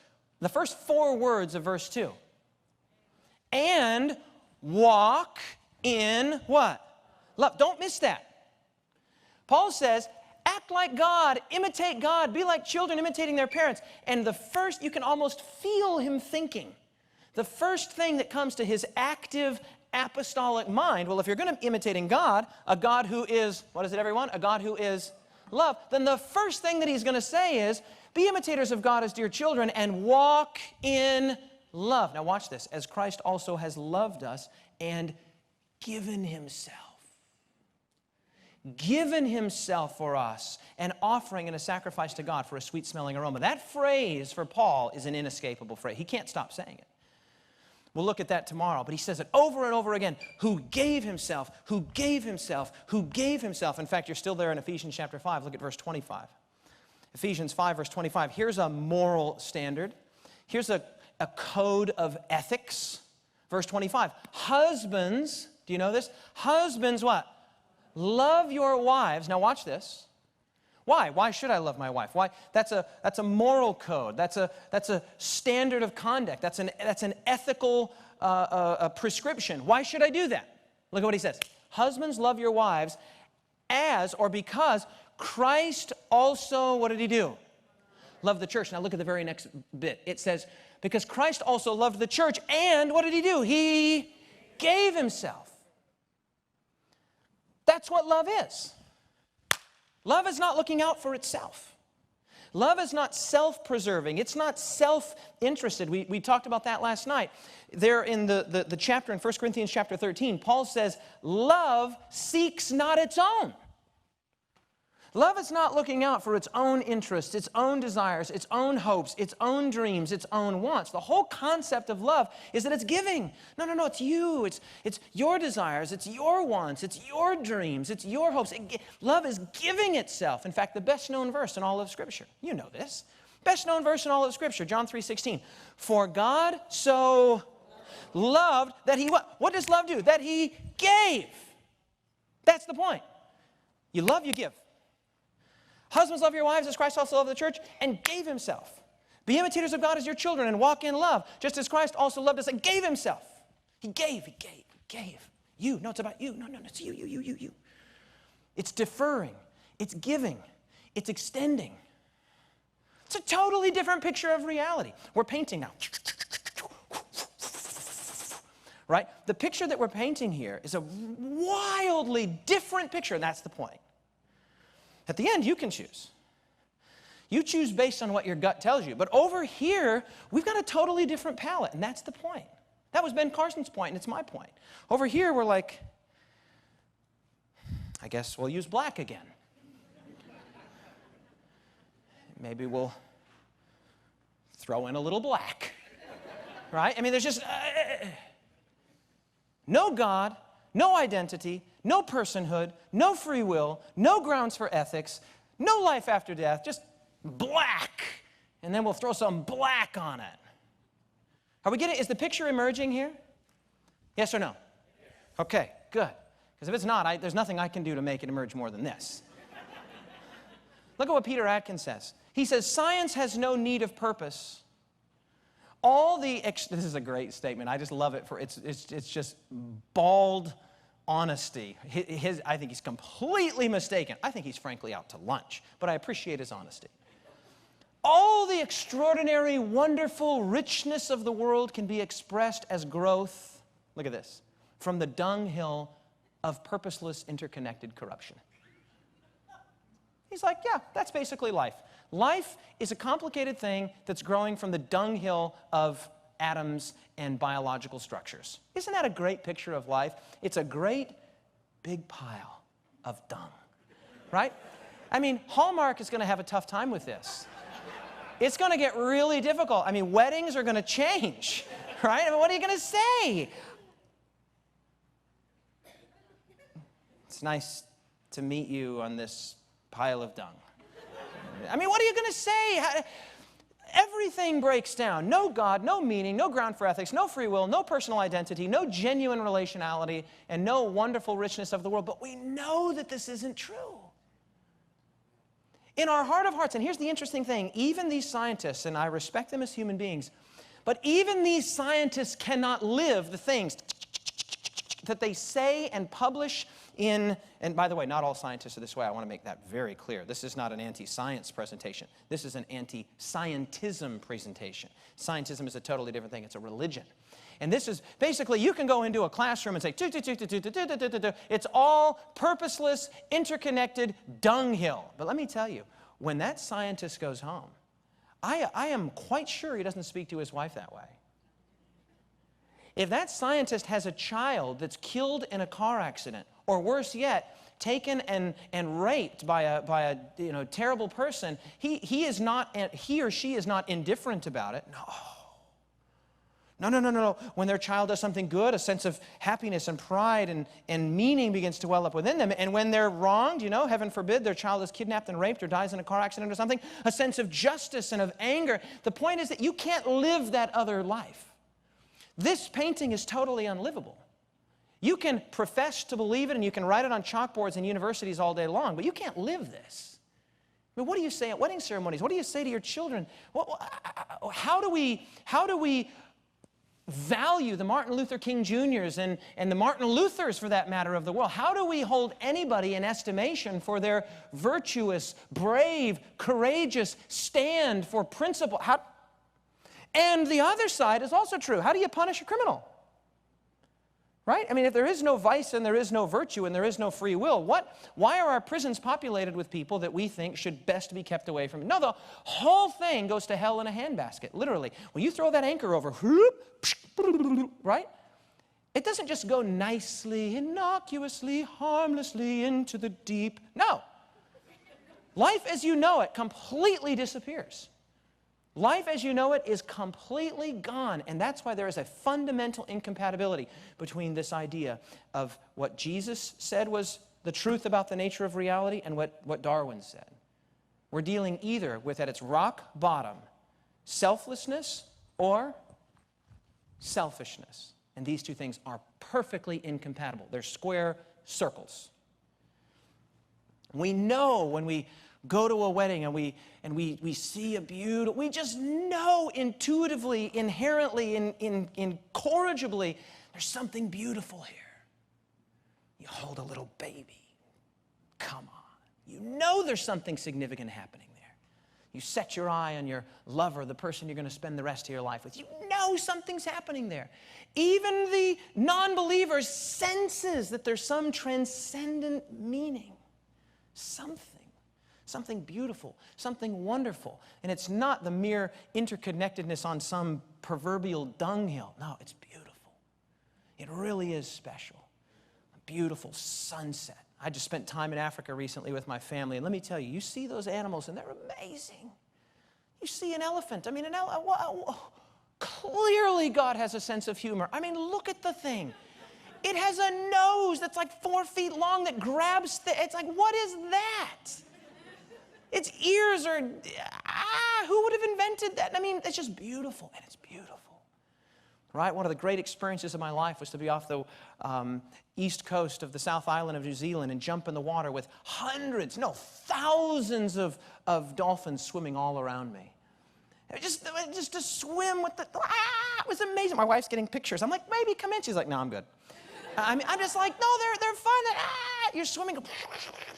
4 words of verse 2? And walk in what? Love. Don't miss that. Paul says, act like God, imitate God, be like children imitating their parents. And you can almost feel him thinking. The first thing that comes to his active apostolic mind, well, if you're going to be imitating God, a God who is, what is it, everyone? A God who is love. Then the first thing that he's going to say is, be imitators of God as dear children and walk in love. Now watch this. As Christ also has loved us and given himself. Given himself for us, an offering and a sacrifice to God for a sweet-smelling aroma. That phrase for Paul is an inescapable phrase. He can't stop saying it. We'll look at that tomorrow, but he says it over and over again. Who gave himself, who gave himself, who gave himself. In fact, you're still there in Ephesians chapter 5. Look at verse 25. Ephesians 5, verse 25. Here's a moral standard. Here's a code of ethics. Verse 25. Husbands, do you know this? Husbands what? Love your wives. Now watch this. Why? Why should I love my wife? Why? That's a moral code. That's a standard of conduct. That's an ethical prescription. Why should I do that? Look at what he says. Husbands, love your wives as or because Christ also, what did he do? Loved the church. Now look at the very next bit. It says, because Christ also loved the church and what did he do? He gave himself. That's what love is. Love is not looking out for itself. Love is not self-preserving. It's not self-interested. We talked about that last night. There in the chapter in 1 Corinthians chapter 13, Paul says, love seeks not its own. Love is not looking out for its own interests, its own desires, its own hopes, its own dreams, its own wants. The whole concept of love is that it's giving. No, it's you. It's your desires, it's your wants, it's your dreams, it's your hopes. Love is giving itself. In fact, the best known verse in all of Scripture, you know this, best known verse in all of Scripture, John 3:16. For God so loved that he, what does love do? That he gave. That's the point. You love, you give. Husbands, love your wives as Christ also loved the church and gave himself. Be imitators of God as your children and walk in love, just as Christ also loved us and gave himself. He gave. You. No, it's about you. No, it's you. It's deferring. It's giving. It's extending. It's a totally different picture of reality. We're painting now. Right? The picture that we're painting here is a wildly different picture, and that's the point. At the end, you can choose. You choose based on what your gut tells you. But over here, we've got a totally different palette, and that's the point. That was Ben Carson's point, and it's my point. Over here, we're like, I guess we'll use black again. Maybe we'll throw in a little black. Right? I mean, there's just no God, no identity, no personhood, no free will, no grounds for ethics, no life after death, just black. And then we'll throw some black on it. Are we getting, is the picture emerging here? Yes or no? Okay, good. Because if it's not, there's nothing I can do to make it emerge more than this. Look at what Peter Atkins says. He says, science has no need of purpose. This is a great statement. I just love it. It's just bald honesty. I think he's completely mistaken. I think he's frankly out to lunch, but I appreciate his honesty. All the extraordinary, wonderful richness of the world can be expressed as growth, look at this, from the dunghill of purposeless, interconnected corruption. He's like, yeah, that's basically life. Life is a complicated thing that's growing from the dunghill of atoms and biological structures. Isn't that a great picture of life? It's a great big pile of dung, right? I mean, Hallmark is going to have a tough time with this. It's going to get really difficult. I mean, weddings are going to change, right? I mean, what are you going to say? It's nice to meet you on this pile of dung. I mean, what are you going to say? Everything breaks down. No God, no meaning, no ground for ethics, no free will, no personal identity, no genuine relationality, and no wonderful richness of the world. But we know that this isn't true. In our heart of hearts, and here's the interesting thing, even these scientists, and I respect them as human beings, but even these scientists cannot live the things that they say and publish in, and by the way, not all scientists are this way. I want to make that very clear. This is not an anti-science presentation. This is an anti-scientism presentation. Scientism is a totally different thing. It's a religion. And this is, basically, you can go into a classroom and say, it's all purposeless, interconnected dunghill. But let me tell you, when that scientist goes home, I am quite sure he doesn't speak to his wife that way. If that scientist has a child that's killed in a car accident, or worse yet, taken and raped by a terrible person, he or she is not indifferent about it. No. When their child does something good, a sense of happiness and pride and meaning begins to well up within them. And when they're wronged, heaven forbid, their child is kidnapped and raped or dies in a car accident or something, a sense of justice and of anger. The point is that you can't live that other life. This painting is totally unlivable. You can profess to believe it and you can write it on chalkboards in universities all day long, but you can't live this. I mean, what do you say at wedding ceremonies? What do you say to your children? How do we value the Martin Luther King Jr.'s and the Martin Luthers, for that matter, of the world? How do we hold anybody in estimation for their virtuous, brave, courageous stand for principle? And the other side is also true. How do you punish a criminal? Right? I mean, if there is no vice and there is no virtue and there is no free will, why are our prisons populated with people that we think should best be kept away from? No, the whole thing goes to hell in a handbasket, literally. When you throw that anchor over, right? It doesn't just go nicely, innocuously, harmlessly into the deep. No. Life as you know it completely disappears. Life as you know it is completely gone, and that's why there is a fundamental incompatibility between this idea of what Jesus said was the truth about the nature of reality and what Darwin said. We're dealing either with, at its rock bottom, selflessness or selfishness, and these two things are perfectly incompatible. They're square circles. We know when we go to a wedding and we see a beautiful, we just know intuitively, inherently, incorrigibly, there's something beautiful here. You hold a little baby. Come on. You know there's something significant happening there. You set your eye on your lover, the person you're going to spend the rest of your life with. You know something's happening there. Even the non-believer senses that there's some transcendent meaning. Something beautiful, something wonderful. And it's not the mere interconnectedness on some proverbial dunghill. No, it's beautiful. It really is special. A beautiful sunset. I just spent time in Africa recently with my family, and let me tell you, you see those animals, and they're amazing. You see an elephant. I mean, clearly God has a sense of humor. I mean, look at the thing. It has a nose that's like 4 feet long that grabs it's like, what is that? Its ears are, who would have invented that? I mean, it's just beautiful, and it's beautiful. Right? One of the great experiences of my life was to be off the east coast of the South Island of New Zealand and jump in the water with hundreds, no, thousands of dolphins swimming all around me. Just to swim with it was amazing. My wife's getting pictures. I'm like, baby, come in. She's like, no, I'm good. I mean, I'm just like, no, they're fun. You're swimming.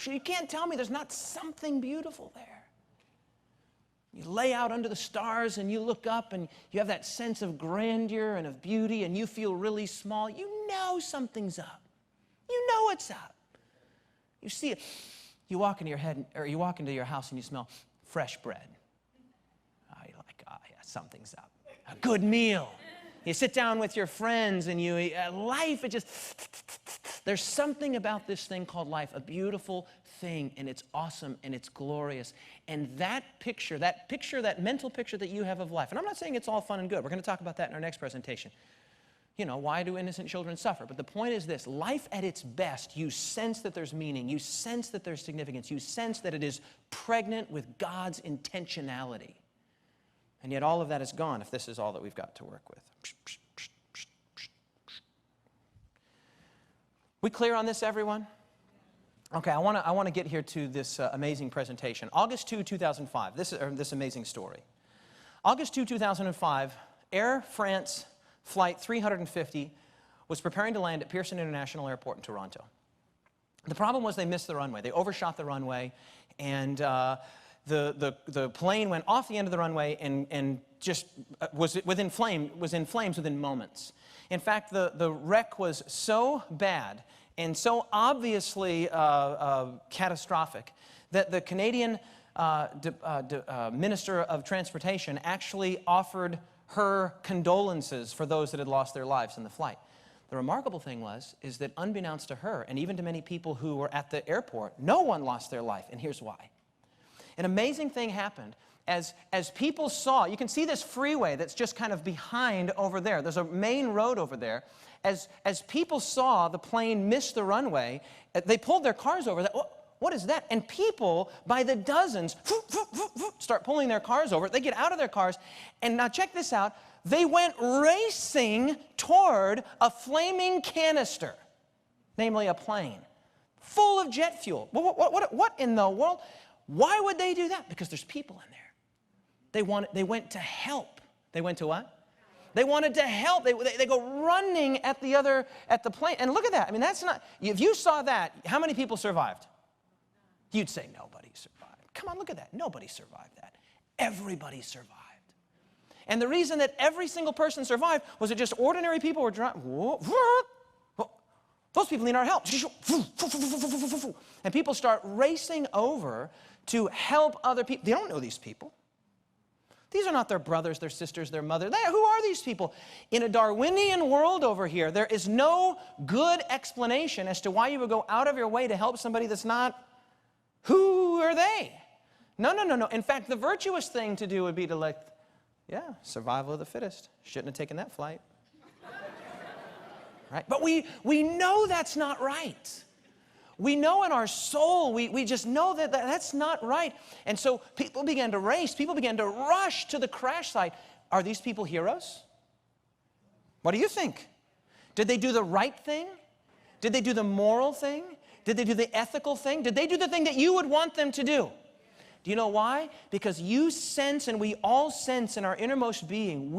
You can't tell me there's not something beautiful there. You lay out under the stars and you look up and you have that sense of grandeur and of beauty and you feel really small. You know something's up. You know it's up. You see it. You walk into your house and you smell fresh bread. You're like, yeah, something's up. A good meal. You sit down with your friends and you eat. Life, there's something about this thing called life, a beautiful thing, and it's awesome and it's glorious. And that mental picture that you have of life, and I'm not saying it's all fun and good. We're going to talk about that in our next presentation. You know, why do innocent children suffer? But the point is this, life at its best, you sense that there's meaning, you sense that there's significance, you sense that it is pregnant with God's intentionality. And yet all of that is gone if this is all that we've got to work with. We clear on this, everyone? Okay, I want to get here to this amazing presentation. August 2, 2005, this amazing story. August 2, 2005, Air France Flight 350 was preparing to land at Pearson International Airport in Toronto. The problem was they missed the runway. They overshot the runway, and the plane went off the end of the runway and just was in flames within moments. In fact, the wreck was so bad and so obviously catastrophic that the Canadian Minister of Transportation actually offered her condolences for those that had lost their lives in the flight. The remarkable thing is that unbeknownst to her, and even to many people who were at the airport, no one lost their life, and here's why. An amazing thing happened. As people saw, you can see this freeway that's just kind of behind over there. There's a main road over there. As people saw the plane miss the runway, they pulled their cars over. What is that? And people, by the dozens, start pulling their cars over. They get out of their cars, and now check this out. They went racing toward a flaming canister, namely a plane, full of jet fuel. What in the world? Why would they do that? Because there's people in there. They went to help. They went to what? They wanted to help. They go running at the plane. And look at that. I mean, that's not, if you saw that, how many people survived? You'd say nobody survived. Come on, look at that. Nobody survived that. Everybody survived. And the reason that every single person survived was that just ordinary people were driving. Those people need our help. And people start racing over to help other people. They don't know these people. These are not their brothers, their sisters, their mother. Who are these people? In a Darwinian world over here, there is no good explanation as to why you would go out of your way to help somebody that's not, who are they? No. In fact, the virtuous thing to do would be to survival of the fittest. Shouldn't have taken that flight. Right? But we know that's not right. We know in our soul, we just know that that's not right. And so people began to race. People began to rush to the crash site. Are these people heroes? What do you think? Did they do the right thing? Did they do the moral thing? Did they do the ethical thing? Did they do the thing that you would want them to do? Do you know why? Because you sense, and we all sense in our innermost being,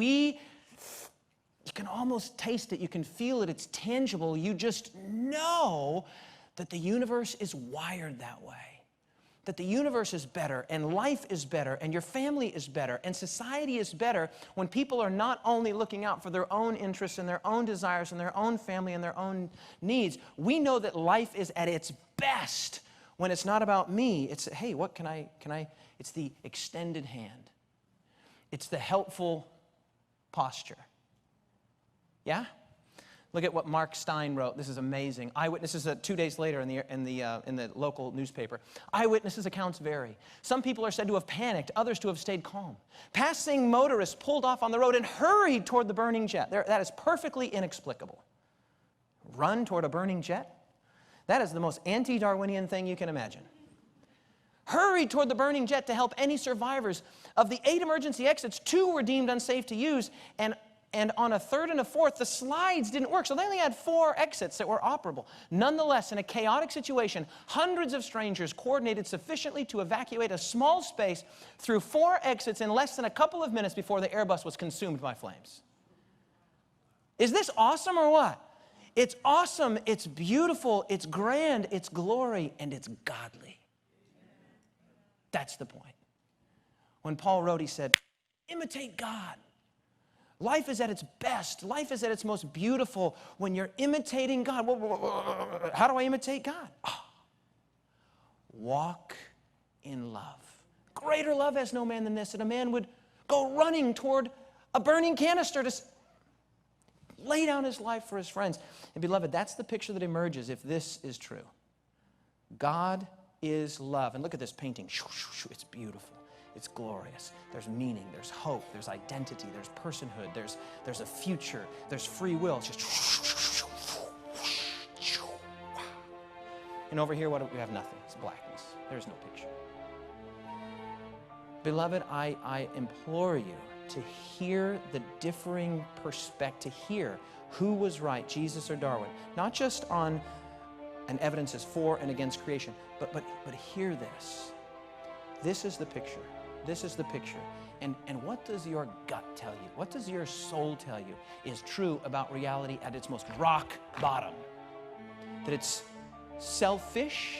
you can almost taste it, you can feel it, it's tangible. You just know that the universe is wired that way. That the universe is better, and life is better, and your family is better, and society is better when people are not only looking out for their own interests and their own desires and their own family and their own needs. We know that life is at its best when it's not about me. It's, hey, what can I, it's the extended hand. It's the helpful posture. Yeah? Look at what Mark Stein wrote. This is amazing. Eyewitnesses, 2 days later in the local newspaper. Eyewitnesses' accounts vary. Some people are said to have panicked, others to have stayed calm. Passing motorists pulled off on the road and hurried toward the burning jet. That is perfectly inexplicable. Run toward a burning jet? That is the most anti-Darwinian thing you can imagine. Hurried toward the burning jet to help any survivors. Of the 8 emergency exits, 2 were deemed unsafe to use, and on a third and a fourth, the slides didn't work. So they only had 4 exits that were operable. Nonetheless, in a chaotic situation, hundreds of strangers coordinated sufficiently to evacuate a small space through 4 exits in less than a couple of minutes before the Airbus was consumed by flames. Is this awesome or what? It's awesome, it's beautiful, it's grand, it's glory, and it's godly. That's the point. When Paul wrote, he said, imitate God. Life is at its best. Life is at its most beautiful when you're imitating God. How do I imitate God? Walk in love. Greater love has no man than this, that a man would go running toward a burning canister to lay down his life for his friends. And beloved, that's the picture that emerges if this is true. God is love. And look at this painting. It's beautiful. It's glorious. There's meaning, there's hope, there's identity, there's personhood, there's a future, there's free will. It's just and over here, we have nothing. It's blackness. There's no picture. Beloved, I implore you to hear the differing perspective, to hear who was right, Jesus or Darwin. Not just on an evidences for and against creation, but hear this. This is the picture. This is the picture. And what does your gut tell you? What does your soul tell you is true about reality at its most rock bottom? That it's selfish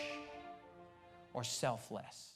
or selfless?